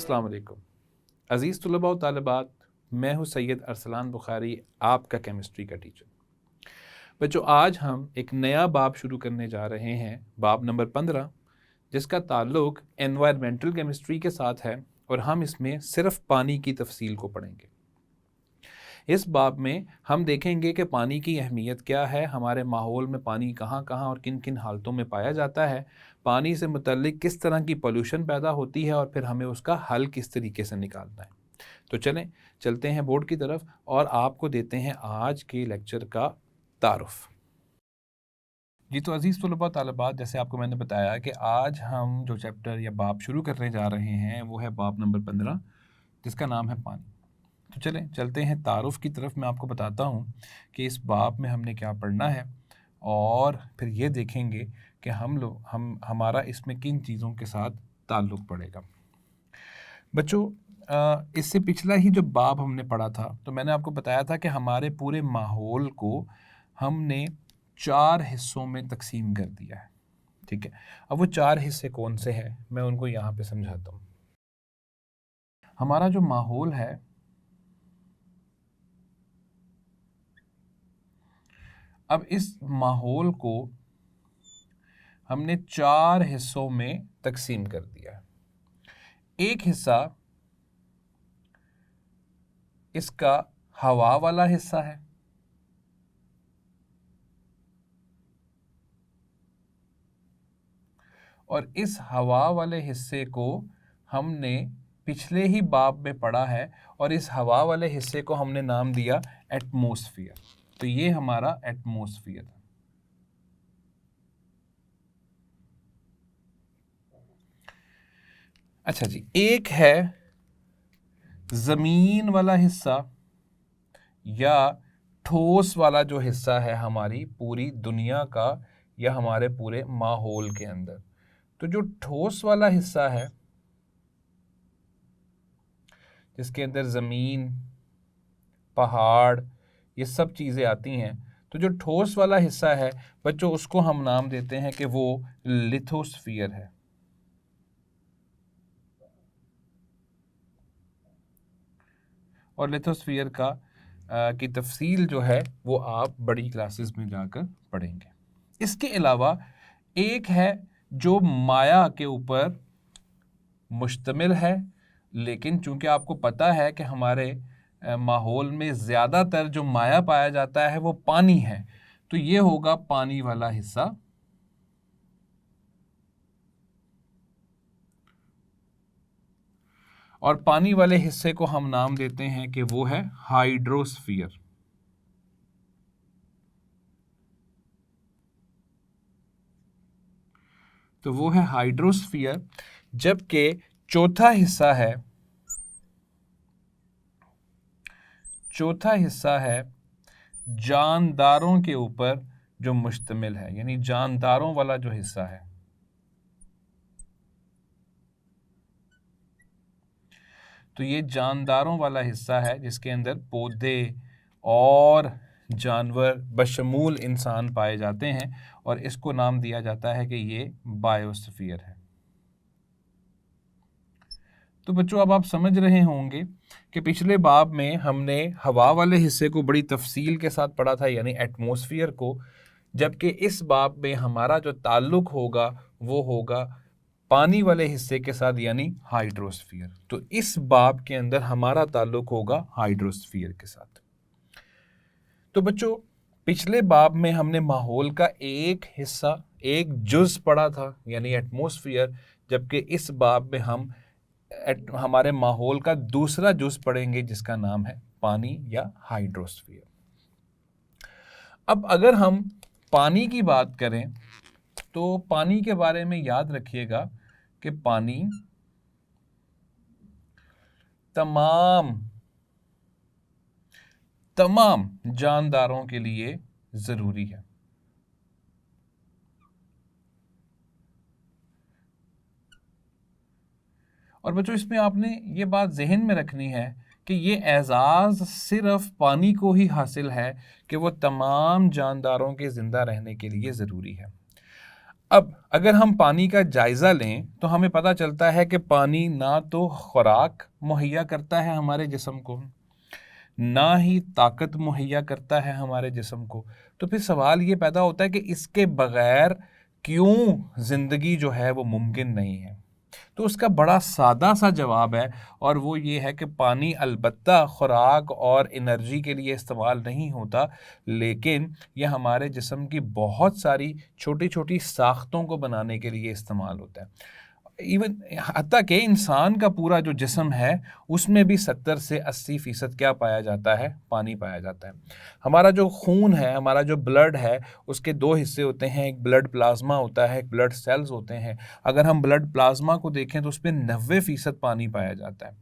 अस्सलाम वालेकुम अज़ीज़ तुलबा व तालिबात, मैं हूँ सैयद अरसलान बुखारी, आपका केमिस्ट्री का टीचर। बच्चों, आज हम एक नया बाब शुरू करने जा रहे हैं, बाब नंबर 15, जिसका ताल्लुक एनवायरमेंटल केमिस्ट्री के साथ है और हम इसमें सिर्फ पानी की तफसील को पढ़ेंगे। इस बाब में हम देखेंगे कि पानी की अहमियत क्या है, हमारे माहौल में पानी कहाँ कहाँ और किन किन हालतों में पाया जाता है, पानी से मुतल्लिक किस तरह की पोल्यूशन पैदा होती है और फिर हमें उसका हल किस तरीके से निकालना है। तो चलते हैं बोर्ड की तरफ और आपको देते हैं आज के लेक्चर का तारुफ। जी तो अज़ीज़ तलबा तालिबात, जैसे आपको मैंने बताया कि आज हम जो चैप्टर या बाब शुरू करने जा रहे हैं वो है बाब नंबर 15, जिसका नाम है पानी। तो चलते हैं तारुफ की तरफ। मैं आपको बताता हूँ कि इस बाब में हमने क्या पढ़ना है और फिर ये देखेंगे कि हमारा इसमें किन चीज़ों के साथ ताल्लुक़ पड़ेगा। बच्चों, इससे पिछला ही जो बाब हमने पढ़ा था तो मैंने आपको बताया था कि हमारे पूरे माहौल को हमने 4 हिस्सों में तकसीम कर दिया है। ठीक है, अब वो 4 हिस्से कौन से हैं मैं उनको यहाँ पे समझाता हूँ। हमारा जो माहौल है, अब इस माहौल को हमने 4 हिस्सों में तकसीम कर दिया है। एक हिस्सा इसका हवा वाला हिस्सा है, और इस हवा वाले हिस्से को हमने पिछले ही बाब में पढ़ा है और इस हवा वाले हिस्से को हमने नाम दिया एटमॉस्फेयर। तो ये हमारा एटमॉस्फेयर है। अच्छा जी, एक है ज़मीन वाला हिस्सा या ठोस वाला जो हिस्सा है हमारी पूरी दुनिया का या हमारे पूरे माहौल के अंदर। तो जो ठोस वाला हिस्सा है जिसके अंदर ज़मीन, पहाड़, ये सब चीज़ें आती हैं, तो जो ठोस वाला हिस्सा है बच्चों, उसको हम नाम देते हैं कि वो लिथोस्फीयर है। और लिथोस्फीयर की तफसील जो है वो आप बड़ी क्लासेस में जाकर पढ़ेंगे। इसके अलावा एक है जो माया के ऊपर मुश्तमिल है, लेकिन चूंकि आपको पता है कि हमारे माहौल में ज़्यादातर जो माया पाया जाता है वो पानी है, तो ये होगा पानी वाला हिस्सा। और पानी वाले हिस्से को हम नाम देते हैं कि वो है हाइड्रोस्फीयर। तो वो है हाइड्रोस्फीयर। जबकि चौथा हिस्सा है जानदारों के ऊपर जो मुश्तमिल है, यानी जानदारों वाला जो हिस्सा है। तो ये जानदारों वाला हिस्सा है जिसके अंदर पौधे और जानवर बशमूल इंसान पाए जाते हैं और इसको नाम दिया जाता है कि ये बायोस्फीयर है। तो बच्चों, अब आप समझ रहे होंगे कि पिछले बाब में हमने हवा वाले हिस्से को बड़ी तफसील के साथ पढ़ा था, यानी एटमॉस्फेयर को, जबकि इस बाब में हमारा जो ताल्लुक होगा वो होगा पानी वाले हिस्से के साथ, यानी हाइड्रोस्फीयर। तो इस बाब के अंदर हमारा ताल्लुक होगा हाइड्रोस्फीयर के साथ। तो बच्चों, पिछले बाब में हमने माहौल का एक हिस्सा, एक जुज़ पढ़ा था, यानी एटमॉस्फेयर, जबकि इस बाब में हम हमारे माहौल का दूसरा जुज़ पढ़ेंगे जिसका नाम है पानी या हाइड्रोस्फीयर। अब अगर हम पानी की बात करें तो पानी के बारे में याद रखिएगा कि पानी तमाम जानदारों के लिए ज़रूरी है। और बच्चों, इसमें आपने ये बात जहन में रखनी है कि ये एजाज़ सिर्फ पानी को ही हासिल है कि वो तमाम जानदारों के ज़िंदा रहने के लिए ज़रूरी है। अब अगर हम पानी का जायज़ा लें तो हमें पता चलता है कि पानी ना तो खुराक मुहैया करता है हमारे जिस्म को, ना ही ताकत मुहैया करता है हमारे जिस्म को। तो फिर सवाल ये पैदा होता है कि इसके बग़ैर क्यों ज़िंदगी जो है वो मुमकिन नहीं है। तो उसका बड़ा सादा सा जवाब है, और वो ये है कि पानी अलबत्ता खुराक और एनर्जी के लिए इस्तेमाल नहीं होता, लेकिन यह हमारे जिस्म की बहुत सारी छोटी छोटी साख्तों को बनाने के लिए इस्तेमाल होता है। इवन हत्ता कि इंसान का पूरा जो जिस्म है उसमें भी 70 से 80% क्या पाया जाता है, पानी पाया जाता है। हमारा जो खून है, हमारा जो ब्लड है, उसके दो हिस्से होते हैं, एक ब्लड प्लाज्मा होता है, एक ब्लड सेल्स होते हैं। अगर हम ब्लड प्लाज्मा को देखें तो उसमें 90% पानी पाया जाता है।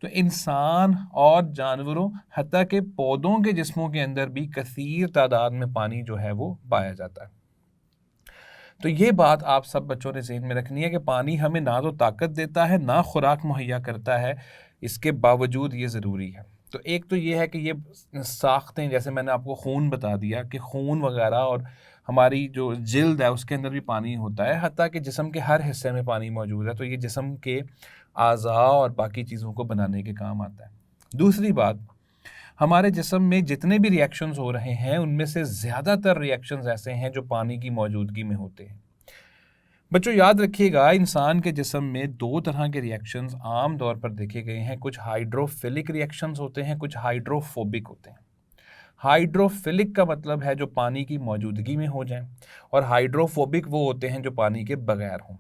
तो इंसान और जानवरों हत्ता के पौधों के जिस्मों के अंदर भी कसीर तादाद में पानी जो है वो पाया जाता है। तो ये बात आप सब बच्चों ने ज़हन में रखनी है कि पानी हमें ना तो ताकत देता है, ना खुराक मुहैया करता है, इसके बावजूद ये ज़रूरी है। तो एक तो ये है कि ये साख्तें, जैसे मैंने आपको खून बता दिया कि खून वगैरह, और हमारी जो जिल्द है उसके अंदर भी पानी होता है, हत्ता कि जिस्म के हर हिस्से में पानी मौजूद है। तो ये जिस्म के आज़ा और बाकी चीज़ों को बनाने के काम आता है। दूसरी बात, हमारे जिस्म में जितने भी रिएक्शंस हो रहे हैं उनमें से ज़्यादातर रिएक्शंस ऐसे हैं जो पानी की मौजूदगी में होते हैं। बच्चों याद रखिएगा, इंसान के जिस्म में दो तरह के रिएक्शंस आम तौर पर देखे गए हैं। कुछ हाइड्रोफिलिक रिएक्शंस होते हैं, कुछ हाइड्रोफोबिक होते हैं। हाइड्रोफिलिक का मतलब है जो पानी की मौजूदगी में हो जाएं, और हाइड्रोफोबिक वो होते हैं जो पानी के बगैर हों।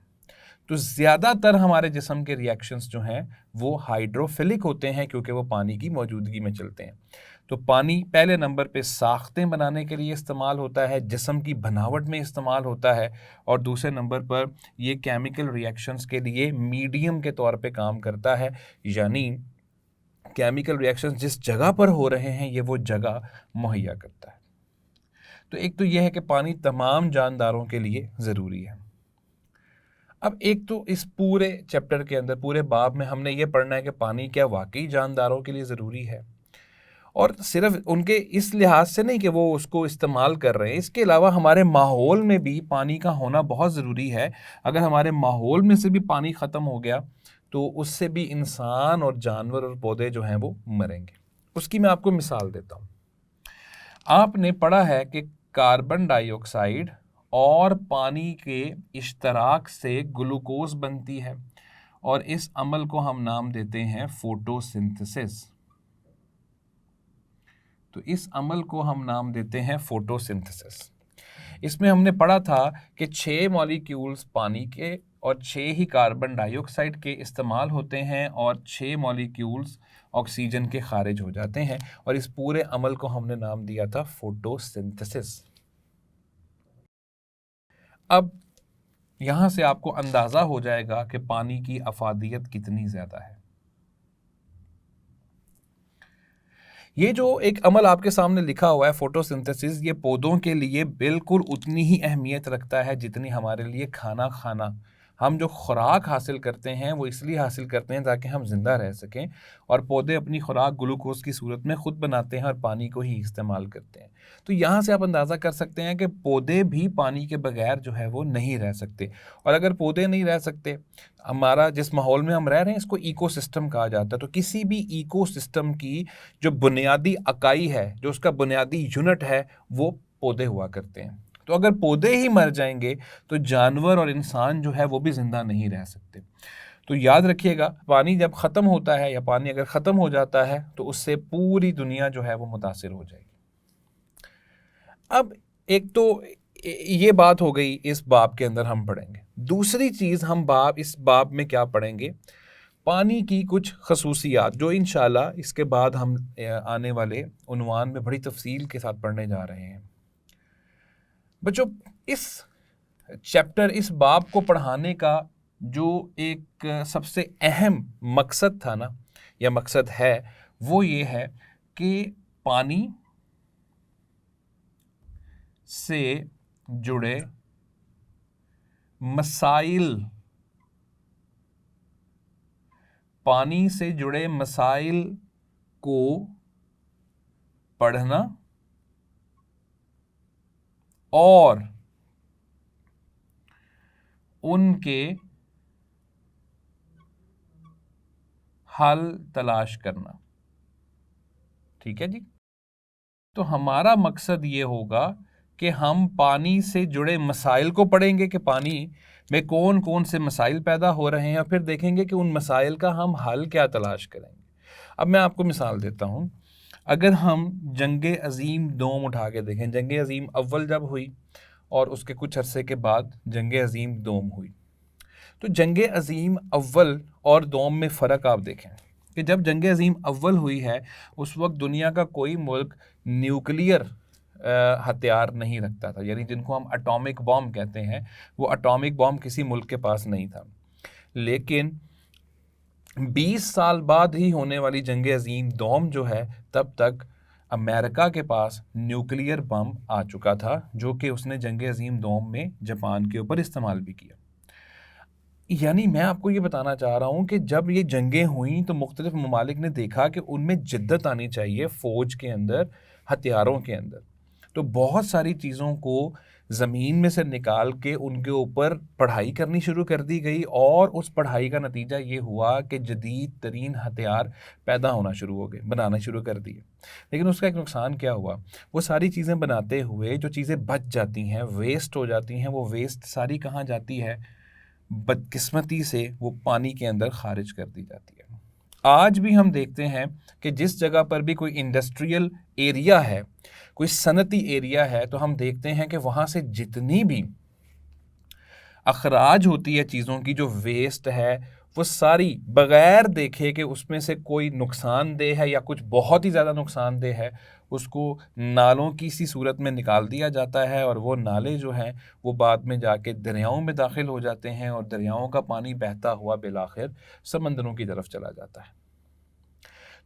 तो ज़्यादातर हमारे जिस्म के रिएक्शंस जो हैं वो हाइड्रोफिलिक होते हैं, क्योंकि वो पानी की मौजूदगी में चलते हैं। तो पानी पहले नंबर पे साख्तें बनाने के लिए इस्तेमाल होता है, जिस्म की बनावट में इस्तेमाल होता है, और दूसरे नंबर पर ये केमिकल रिएक्शंस के लिए मीडियम के तौर पे काम करता है। यानी केमिकल रिएक्शंस जिस जगह पर हो रहे हैं ये वो जगह मुहैया करता है। तो एक तो ये है कि पानी तमाम जानदारों के लिए ज़रूरी है। अब एक तो इस पूरे चैप्टर के अंदर, पूरे बाब में हमने ये पढ़ना है कि पानी क्या वाकई जानदारों के लिए ज़रूरी है, और सिर्फ उनके इस लिहाज से नहीं कि वो उसको इस्तेमाल कर रहे हैं, इसके अलावा हमारे माहौल में भी पानी का होना बहुत ज़रूरी है। अगर हमारे माहौल में से भी पानी ख़त्म हो गया तो उससे भी इंसान और जानवर और पौधे जो हैं वो मरेंगे। उसकी मैं आपको मिसाल देता हूँ। आपने पढ़ा है कि कार्बन डाइऑक्साइड और पानी के इश्तराक से ग्लूकोज बनती है, और इस अमल को हम नाम देते हैं फोटोसिंथेसिस। तो इस अमल को हम नाम देते हैं फोटोसिंथेसिस। इसमें हमने पढ़ा था कि 6 मॉलिक्यूल्स पानी के और 6 ही कार्बन डाइऑक्साइड के इस्तेमाल होते हैं, और 6 मॉलिक्यूल्स ऑक्सीजन के खारिज हो जाते हैं, और इस पूरे अमल को हमने नाम दिया था फोटोसिंथेसिस। अब यहाँ से आपको अंदाज़ा हो जाएगा कि पानी की अफादियत कितनी ज़्यादा है। ये जो एक अमल आपके सामने लिखा हुआ है फोटोसिंथेसिस, ये पौधों के लिए बिल्कुल उतनी ही अहमियत रखता है जितनी हमारे लिए खाना खाना। हम जो खुराक हासिल करते हैं वो इसलिए हासिल करते हैं ताकि हम ज़िंदा रह सकें, और पौधे अपनी खुराक ग्लूकोज की सूरत में ख़ुद बनाते हैं और पानी को ही इस्तेमाल करते हैं। तो यहाँ से आप अंदाज़ा कर सकते हैं कि पौधे भी पानी के बगैर जो है वो नहीं रह सकते, और अगर पौधे नहीं रह सकते, हमारा जिस माहौल में हम रह रहे हैं इसको इकोसिस्टम कहा जाता है। तो किसी भी इकोसिस्टम की जो बुनियादी इकाई है, जो उसका बुनियादी यूनिट है, वो पौधे हुआ करते हैं। तो अगर पौधे ही मर जाएंगे तो जानवर और इंसान जो है वो भी ज़िंदा नहीं रह सकते। तो याद रखिएगा, पानी जब ख़त्म होता है, या पानी अगर ख़त्म हो जाता है, तो उससे पूरी दुनिया जो है वो मुतासिर हो जाएगी। अब एक तो ये बात हो गई, इस बाब के अंदर हम पढ़ेंगे। दूसरी चीज़ हम इस बाब में क्या पढ़ेंगे, पानी की कुछ खसूसियात, जो इंशाल्लाह इसके बाद हम आने वाले उन्वान में बड़ी तफसील के साथ पढ़ने जा रहे हैं। बच्चों, इस चैप्टर, इस बाब को पढ़ाने का जो एक सबसे अहम मकसद था ना, या मकसद है, वो ये है कि पानी से जुड़े मसाइल, पानी से जुड़े मसाइल को पढ़ना और उनके हल तलाश करना। ठीक है जी। तो हमारा मकसद ये होगा कि हम पानी से जुड़े मसाइल को पढ़ेंगे कि पानी में कौन कौन से मसाइल पैदा हो रहे हैं, और फिर देखेंगे कि उन मसाइल का हम हल क्या तलाश करेंगे। अब मैं आपको मिसाल देता हूँ। अगर हम जंग अज़ीम दोम उठा के देखें, जंग अज़ीम अव्वल जब हुई और उसके कुछ अरसे के बाद जंग अज़ीम दोम हुई, तो जंग अज़ीम अव्वल और दोम में फ़र्क आप देखें कि जब जंग अज़ीम अव्वल हुई है उस वक्त दुनिया का कोई मुल्क न्यूक्लियर हथियार नहीं रखता था, यानी जिनको हम एटॉमिक बॉम्ब कहते हैं, वो एटॉमिक बॉम्ब किसी मुल्क के पास नहीं था। लेकिन 20 साल बाद ही होने वाली जंग अज़ीम दोम जो है, तब तक अमेरिका के पास न्यूक्लियर बम आ चुका था, जो कि उसने जंग अज़ीम दोम में जापान के ऊपर इस्तेमाल भी किया। यानी मैं आपको ये बताना चाह रहा हूँ कि जब ये जंगें हुई तो मुख्तलिफ ममालिक ने देखा कि उनमें जिद्दत आनी चाहिए फ़ौज के अंदर, हथियारों के अंदर। तो बहुत सारी चीज़ों को ज़मीन में से निकाल के उनके ऊपर पढ़ाई करनी शुरू कर दी गई, और उस पढ़ाई का नतीजा ये हुआ कि जदीद तरीन हथियार पैदा होना शुरू हो गए, बनाना शुरू कर दिए। लेकिन उसका एक नुकसान क्या हुआ, वो सारी चीज़ें बनाते हुए जो चीज़ें बच जाती हैं, वेस्ट हो जाती हैं, वो वेस्ट सारी कहाँ जाती है, बदकिस्मती से वो पानी के अंदर खारिज कर दी जाती है। आज भी हम देखते हैं कि जिस जगह पर भी कोई इंडस्ट्रियल एरिया है, कोई सनती एरिया है, तो हम देखते हैं कि वहाँ से जितनी भी अखराज होती है चीज़ों की, जो वेस्ट है, वो सारी बग़ैर देखे कि उसमें से कोई नुकसानदेह है या कुछ बहुत ही ज़्यादा नुकसानदेह है, उसको नालों की सी सूरत में निकाल दिया जाता है, और वो नाले जो हैं वो बाद में जाके दरियाओं में दाखिल हो जाते हैं, और दरियाओं का पानी बहता हुआ बिलाखिर समंदरों की तरफ चला जाता है।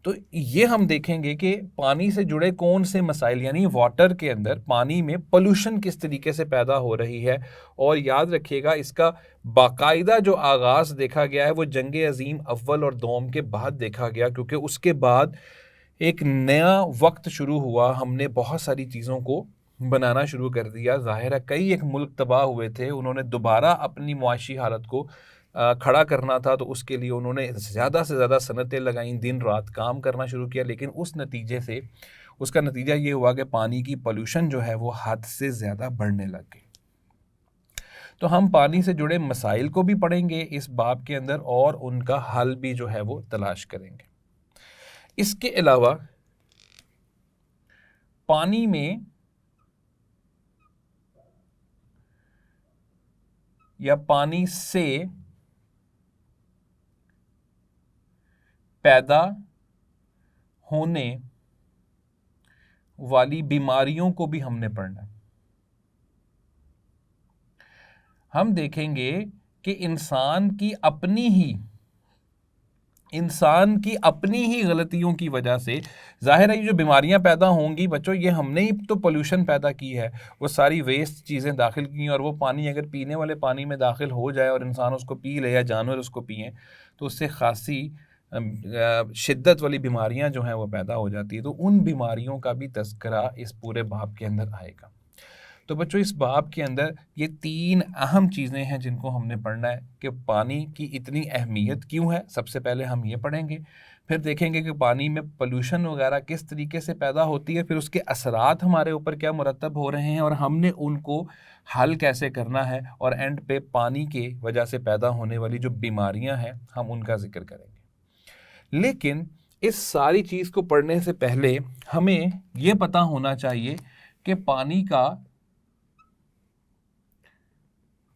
तो ये हम देखेंगे कि पानी से जुड़े कौन से मसाइल, यानी वाटर के अंदर पानी में पोल्यूशन किस तरीके से पैदा हो रही है। और याद रखिएगा, इसका बाकायदा जो आगाज़ देखा गया है वो जंग अज़ीम अव्वल और दोम के बाद देखा गया, क्योंकि उसके बाद एक नया वक्त शुरू हुआ, हमने बहुत सारी चीज़ों को बनाना शुरू कर दिया। ज़ाहिर है कई एक मुल्क तबाह हुए थे, उन्होंने दोबारा अपनी मुआशी हालत को खड़ा करना था, तो उसके लिए उन्होंने ज़्यादा से ज़्यादा सनतें लगाईं, दिन रात काम करना शुरू किया। लेकिन उस नतीजे से, उसका नतीजा ये हुआ कि पानी की पोल्यूशन जो है वो हद से ज़्यादा बढ़ने लग गई। तो हम पानी से जुड़े मसाइल को भी पढ़ेंगे इस बाब के अंदर, और उनका हल भी जो है वो तलाश करेंगे। इसके अलावा पानी में या पानी से पैदा होने वाली बीमारियों को भी हमने पढ़ना है। हम देखेंगे कि इंसान की अपनी ही गलतियों की वजह से, जाहिर है ये जो बीमारियां पैदा होंगी बच्चों, ये हमने ही तो पोल्यूशन पैदा की है, वो सारी वेस्ट चीज़ें दाखिल की, और वो पानी अगर पीने वाले पानी में दाखिल हो जाए और इंसान उसको पी ले या जानवर उसको पिए, तो उससे खासी शिद्दत वाली बीमारियां जो हैं वो पैदा हो जाती है। तो उन बीमारियों का भी तज़किरा इस पूरे बाब के अंदर आएगा। तो बच्चों, इस बाब के अंदर ये 3 अहम चीज़ें हैं जिनको हमने पढ़ना है कि पानी की इतनी अहमियत क्यों है। सबसे पहले हम ये पढ़ेंगे, फिर देखेंगे कि पानी में पोल्यूशन वगैरह किस तरीके से पैदा होती है, फिर उसके असरात हमारे ऊपर क्या मुरतब हो रहे हैं और हमने उनको हल कैसे करना है, और एंड पे पानी के वजह से पैदा होने वाली जो बीमारियां हैं हम उनका जिक्र करेंगे। लेकिन इस सारी चीज़ को पढ़ने से पहले हमें ये पता होना चाहिए कि पानी का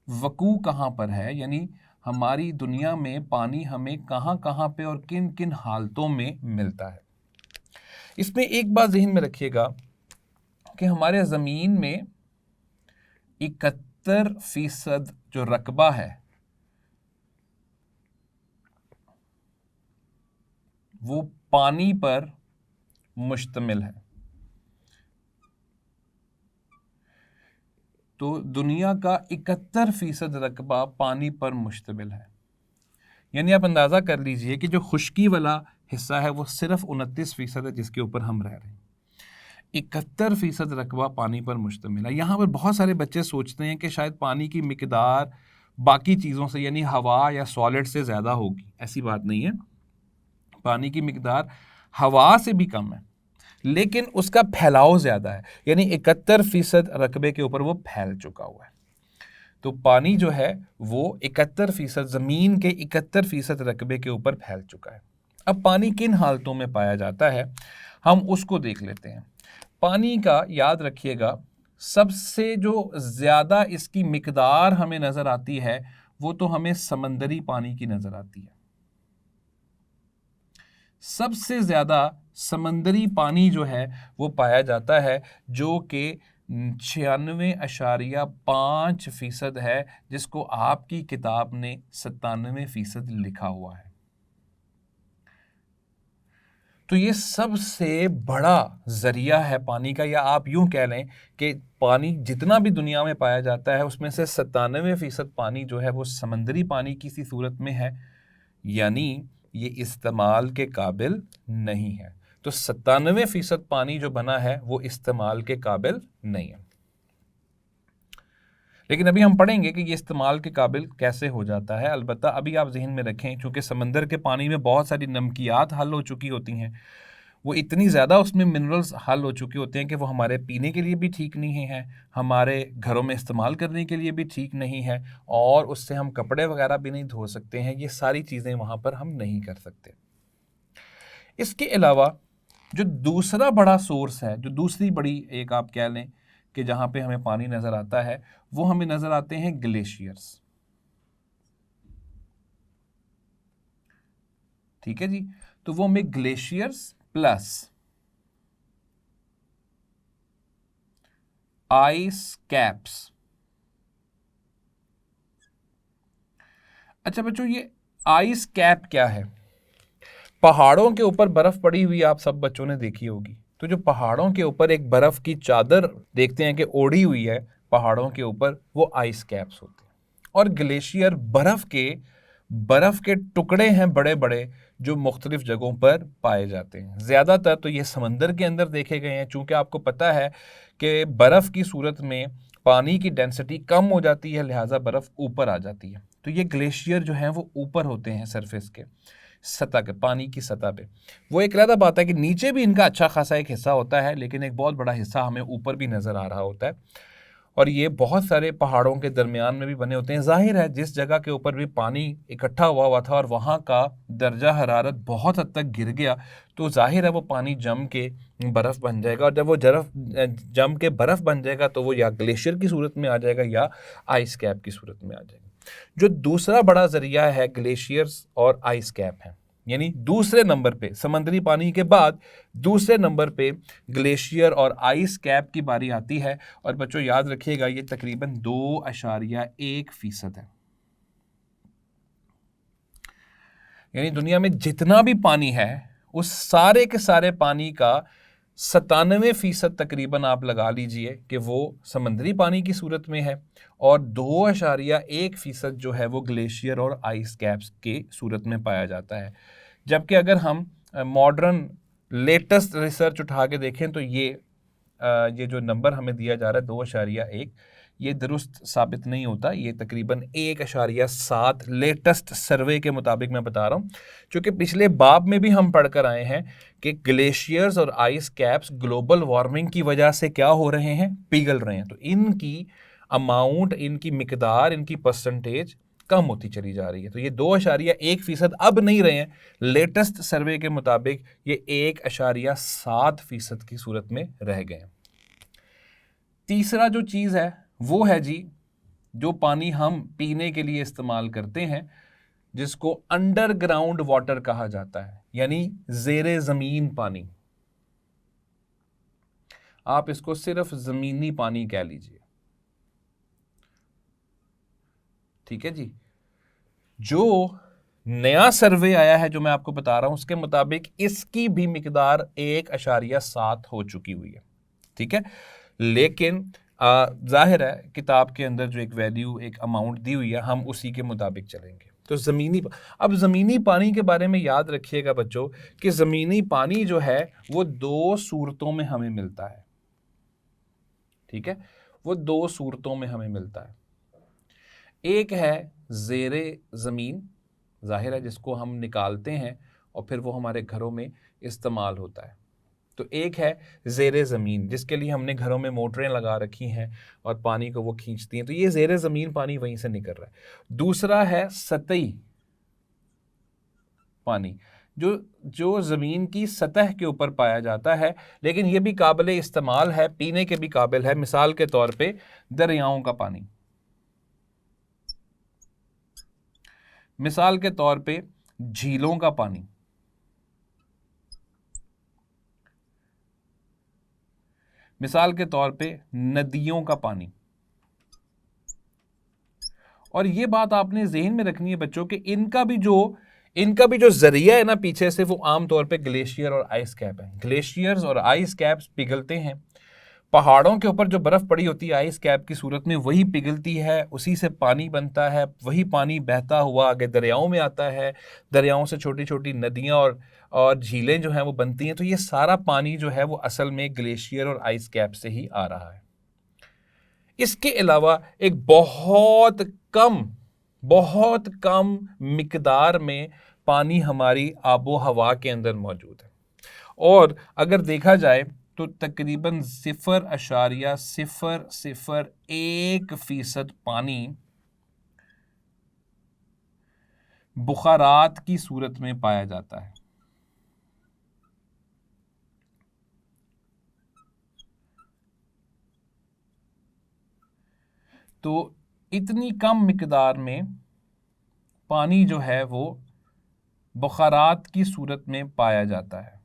वकू कहाँ पर है, यानी हमारी दुनिया में पानी हमें कहाँ कहाँ पे और किन किन हालतों में मिलता है। इसमें एक बात ज़हन में रखिएगा कि हमारे ज़मीन में 71% जो रकबा है वो पानी पर मुश्तमिल है। तो दुनिया का 71% रकबा पानी पर मुश्तमिल है। यानी आप अंदाज़ा कर लीजिए कि जो खुश्की वाला हिस्सा है वो सिर्फ 29% है जिसके ऊपर हम रह रहे हैं। 71% रकबा पानी पर मुश्तमिल है। यहाँ पर बहुत सारे बच्चे सोचते हैं कि शायद पानी की मिकदार बाकी चीज़ों से यानी हवा या सॉलिड से ज़्यादा होगी, ऐसी बात नहीं है। पानी की मिकदार हवा से भी कम है, लेकिन उसका फैलाव ज़्यादा है, यानी 71% रकबे के ऊपर वो फैल चुका हुआ है। तो पानी जो है वो 71%, ज़मीन के 71% रकबे के ऊपर फैल चुका है। अब पानी किन हालतों में पाया जाता है, हम उसको देख लेते हैं। पानी का याद रखिएगा, सबसे जो ज़्यादा इसकी मिकदार हमें नज़र आती है वो तो हमें समंदरी पानी की नज़र आती है। सबसे ज़्यादा समंदरी पानी जो है वो पाया जाता है, जो कि 96.5% है, जिसको आपकी किताब ने 97% लिखा हुआ है। तो ये सबसे बड़ा ज़रिया है पानी का, या आप यूं कह लें कि पानी जितना भी दुनिया में पाया जाता है उसमें से 97% पानी जो है वो समंदरी पानी की सी सूरत में है, यानी ये इस्तेमाल के काबिल नहीं है। तो 97% पानी जो बना है वो इस्तेमाल के काबिल नहीं है। लेकिन अभी हम पढ़ेंगे कि ये इस्तेमाल के काबिल कैसे हो जाता है। अलबत्ता अभी आप जहन में रखें, क्योंकि समंदर के पानी में बहुत सारी नमकियात हल हो चुकी होती हैं, वो इतनी ज़्यादा उसमें मिनरल्स हल हो चुके होते हैं कि वो हमारे पीने के लिए भी ठीक नहीं है, हमारे घरों में इस्तेमाल करने के लिए भी ठीक नहीं है, और उससे हम कपड़े वगैरह भी नहीं धो सकते हैं। ये सारी चीज़ें वहाँ पर हम नहीं कर सकते। इसके अलावा जो दूसरा बड़ा सोर्स है, जो दूसरी बड़ी एक आप कह लें कि जहाँ पे हमें पानी नज़र आता है, वो हमें नज़र आते हैं ग्लेशियर्स। ठीक है जी, तो वो हमें ग्लेशियर्स प्लस आइस कैप्स। अच्छा बच्चों, ये आइस कैप क्या है? पहाड़ों के ऊपर बर्फ पड़ी हुई आप सब बच्चों ने देखी होगी। तो जो पहाड़ों के ऊपर एक बर्फ की चादर देखते हैं कि ओढ़ी हुई है पहाड़ों के ऊपर, वो आइस कैप्स होते हैं। और ग्लेशियर बर्फ के टुकड़े हैं बड़े बड़े, जो मुख्तलिफ जगहों पर पाए जाते हैं। ज़्यादातर तो ये समंदर के अंदर देखे गए हैं, चूँकि आपको पता है कि बर्फ़ की सूरत में पानी की डेंसिटी कम हो जाती है, लिहाजा बर्फ़ ऊपर आ जाती है। तो ये ग्लेशियर जो हैं वो ऊपर होते हैं, सरफेस के सतह के, पानी की सतह पे। वो एक अलग बात है कि नीचे भी इनका अच्छा खासा एक हिस्सा होता है, लेकिन एक बहुत बड़ा हिस्सा हमें ऊपर भी नज़र आ रहा होता है। और ये बहुत सारे पहाड़ों के दरमियान में भी बने होते हैं। जाहिर है जिस जगह के ऊपर भी पानी इकट्ठा हुआ था और वहाँ का दर्जा हरारत बहुत हद तक गिर गया, तो जाहिर है वो पानी जम के बर्फ़ बन जाएगा, और जब वो जम के बर्फ़ बन जाएगा तो वो या ग्लेशियर की सूरत में आ जाएगा या आइस कैप की सूरत में आ जाएगा। जो दूसरा बड़ा ज़रिया है ग्लेशियर्स और आइस कैप है, यानी दूसरे नंबर पे समंदरी पानी के बाद दूसरे नंबर पे ग्लेशियर और आइस कैप की बारी आती है। और बच्चों याद रखिएगा, ये तकरीबन 2.1% है। यानी दुनिया में जितना भी पानी है उस सारे के सारे पानी का 97% तकरीबन आप लगा लीजिए कि वो समंदरी पानी की सूरत में है, और 2.1% जो है वो ग्लेशियर और आइस कैप्स की सूरत में पाया जाता है। जबकि अगर हम मॉडर्न लेटेस्ट रिसर्च उठा के देखें तो ये जो नंबर हमें दिया जा रहा है 2.1, ये दुरुस्त साबित नहीं होता। ये तकरीबन 1.7 लेटेस्ट सर्वे के मुताबिक मैं बता रहा हूँ, क्योंकि पिछले बाब में भी हम पढ़कर आए हैं कि ग्लेशियर्स और आइस कैप्स ग्लोबल वार्मिंग की वजह से क्या हो रहे हैं, पिघल रहे हैं। तो इनकी अमाउंट, इनकी मिकदार, इनकी परसेंटेज कम होती चली जा रही है। तो ये 2.1% अब नहीं रहे हैं, लेटेस्ट सर्वे के मुताबिक ये 1.7% की सूरत में रह गए हैं। तीसरा जो चीज़ है वो है जी, जो पानी हम पीने के लिए इस्तेमाल करते हैं, जिसको अंडरग्राउंड वाटर कहा जाता है, यानी ज़ेरे ज़मीन पानी। आप इसको सिर्फ ज़मीनी पानी कह लीजिए। ठीक है जी। जो नया सर्वे आया है जो मैं आपको बता रहा हूं, उसके मुताबिक इसकी भी मिकदार 1.7 हो चुकी हुई है। ठीक है, लेकिन जाहिर है किताब के अंदर जो एक वैल्यू, एक अमाउंट दी हुई है, हम उसी के मुताबिक चलेंगे। तो अब ज़मीनी पानी के बारे में याद रखिएगा बच्चों कि ज़मीनी पानी जो है वो 2 सूरतों में हमें मिलता है। ठीक है, वो 2 सूरतों में हमें मिलता है। एक है ज़ेरे ज़मीन, ज़ाहिर है जिसको हम निकालते हैं और फिर वो हमारे घरों में इस्तेमाल होता है। तो एक है ज़ेरे ज़मीन, जिसके लिए हमने घरों में मोटरें लगा रखी हैं और पानी को वो खींचती हैं, तो ये ज़ेरे ज़मीन पानी वहीं से निकल रहा है। दूसरा है सतही पानी, जो जो ज़मीन की सतह के ऊपर पाया जाता है, लेकिन ये भी काबिल इस्तेमाल है, पीने के भी काबिल है। मिसाल के तौर पे दरियाओं का पानी, मिसाल के तौर पे झीलों का पानी, मिसाल के तौर पे नदियों का पानी। और ये बात आपने ज़हन में रखनी है बच्चों कि इनका भी जो जरिया है ना पीछे से, वो आमतौर पे ग्लेशियर और आइस कैप है। ग्लेशियर्स और आइस कैप्स पिघलते हैं, पहाड़ों के ऊपर जो बर्फ़ पड़ी होती है आइस कैप की सूरत में, वही पिघलती है, उसी से पानी बनता है, वही पानी बहता हुआ आगे दरियाओं में आता है, दरियाओं से छोटी छोटी नदियाँ और झीलें जो हैं वो बनती हैं। तो ये सारा पानी जो है वो असल में ग्लेशियर और आइस कैप से ही आ रहा है। इसके अलावा एक बहुत कम मिकदार में पानी हमारी आबो हवा के अंदर मौजूद है, और अगर देखा जाए तो तकरीबन 0.001% पानी बुखारात की सूरत में पाया जाता है। तो इतनी कम मिकदार में पानी जो है वो बुखारात की सूरत में पाया जाता है।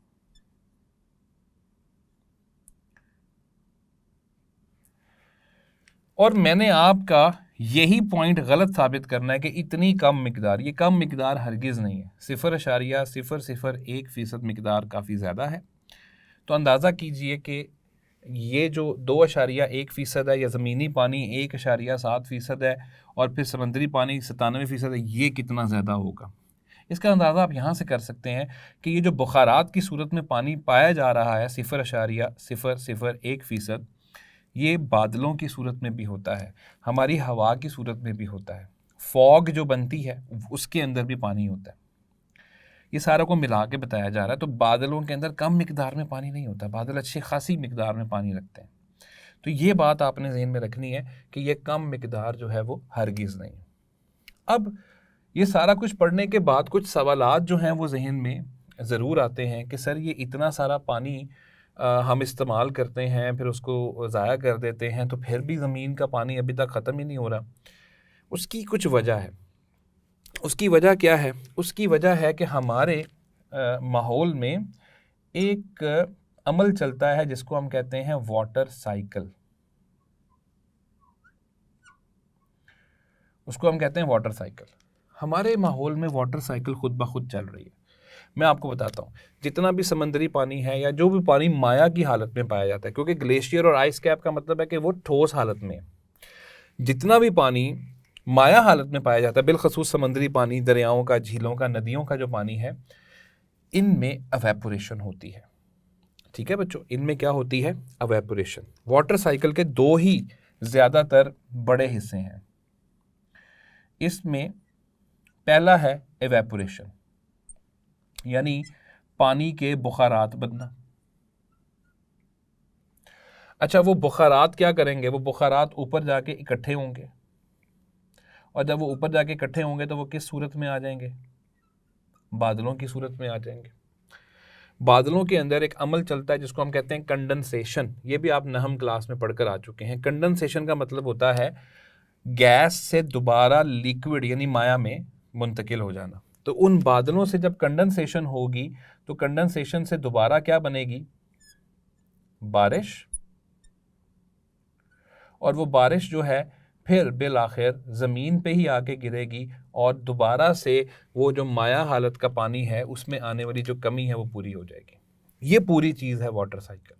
और मैंने आपका यही पॉइंट गलत साबित करना है कि इतनी कम मिकदार, ये कम मिकदार हरगिज़ नहीं है। 0.001% मिकदार काफ़ी ज़्यादा है। तो अंदाज़ा कीजिए कि ये जो 2.1% है, या ज़मीनी पानी 1.7% है, और फिर समंदरी पानी 97% है, ये कितना ज़्यादा होगा। इसका अंदाज़ा आप यहाँ से कर सकते हैं कि ये जो बुखारात की सूरत में पानी पाया जा रहा है 0.001%, ये बादलों की सूरत में भी होता है, हमारी हवा की सूरत में भी होता है, फॉग जो बनती है उसके अंदर भी पानी होता है। ये सारा को मिला के बताया जा रहा है। तो बादलों के अंदर कम मिकदार में पानी नहीं होता, बादल अच्छी खासी मिकदार में पानी रखते हैं। तो ये बात आपने ज़हन में रखनी है कि ये कम मिकदार जो है वो हरगिज़ नहीं है। अब ये सारा कुछ पढ़ने के बाद कुछ सवालात जो हैं वो ज़हन में ज़रूर आते हैं कि सर ये इतना सारा पानी हम इस्तेमाल करते हैं, फिर उसको ज़ाया कर देते हैं, तो फिर भी ज़मीन का पानी अभी तक ख़त्म ही नहीं हो रहा। उसकी कुछ वजह है। उसकी वजह क्या है? उसकी वजह है कि हमारे माहौल में एक अमल चलता है जिसको हम कहते हैं वाटर साइकिल। उसको हम कहते हैं वाटर साइकिल। हमारे माहौल में वाटर साइकिल खुद ब खुद चल रही है। मैं आपको बताता हूँ, जितना भी समंदरी पानी है या जो भी पानी माया की हालत में पाया जाता है, क्योंकि ग्लेशियर और आइस कैप का मतलब है कि वो ठोस हालत में है, जितना भी पानी माया हालत में पाया जाता है, बिलखसूस समंदरी पानी, दरियाओं का, झीलों का, नदियों का जो पानी है, इनमें एवेपोरेशन होती है। ठीक है बच्चों, इनमें क्या होती है? एवेपोरेशन। वाटर साइकिल के दो ही ज़्यादातर बड़े हिस्से हैं। इसमें पहला है एवेपोरेशन, यानी पानी के बुखारात बनना। अच्छा, वो बुखारात क्या करेंगे? वो बुखारात ऊपर जाके इकट्ठे होंगे, और जब वो ऊपर जाके इकट्ठे होंगे तो वो किस सूरत में आ जाएंगे? बादलों की सूरत में आ जाएंगे। बादलों के अंदर एक अमल चलता है जिसको हम कहते हैं कंडेंसेशन। ये भी आप नहम क्लास में पढ़कर आ चुके हैं। कंडेंसेशन का मतलब होता है गैस से दोबारा लिक्विड यानी माया में मुंतकिल हो जाना। तो उन बादलों से जब कंडेंसेशन होगी तो कंडेंसेशन से दोबारा क्या बनेगी? बारिश। और वो बारिश जो है फिर बिल आखिर ज़मीन पे ही आके गिरेगी, और दोबारा से वो जो माया हालत का पानी है उसमें आने वाली जो कमी है वो पूरी हो जाएगी। ये पूरी चीज़ है वाटर साइकिल।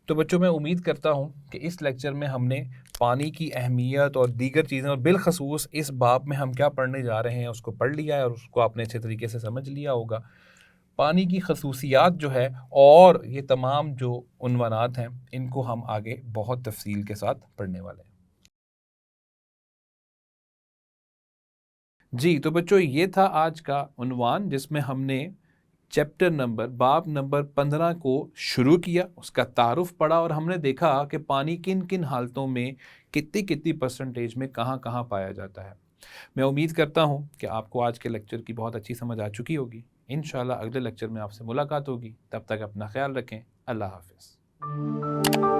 तो बच्चों, मैं उम्मीद करता हूँ कि इस लेक्चर में हमने पानी की अहमियत और दीगर चीज़ें, और बिलखसूस इस बाब में हम क्या पढ़ने जा रहे हैं, उसको पढ़ लिया है और उसको आपने अच्छे तरीके से समझ लिया होगा। पानी की खसूसियात जो है और ये तमाम जो उन्वानात हैं, इनको हम आगे बहुत तफसील के साथ पढ़ने वाले हैं। जी, तो बच्चों ये था आज का उन्वान, जिसमें हमने चैप्टर नंबर बाब नंबर 15 को शुरू किया, उसका तारुफ पढ़ा और हमने देखा कि पानी किन किन हालतों में कितनी कितनी परसेंटेज में कहाँ कहाँ पाया जाता है। मैं उम्मीद करता हूँ कि आपको आज के लेक्चर की बहुत अच्छी समझ आ चुकी होगी। इंशाल्लाह अगले लेक्चर में आपसे मुलाकात होगी। तब तक अपना ख्याल रखें। अल्लाह हाफ़िज़।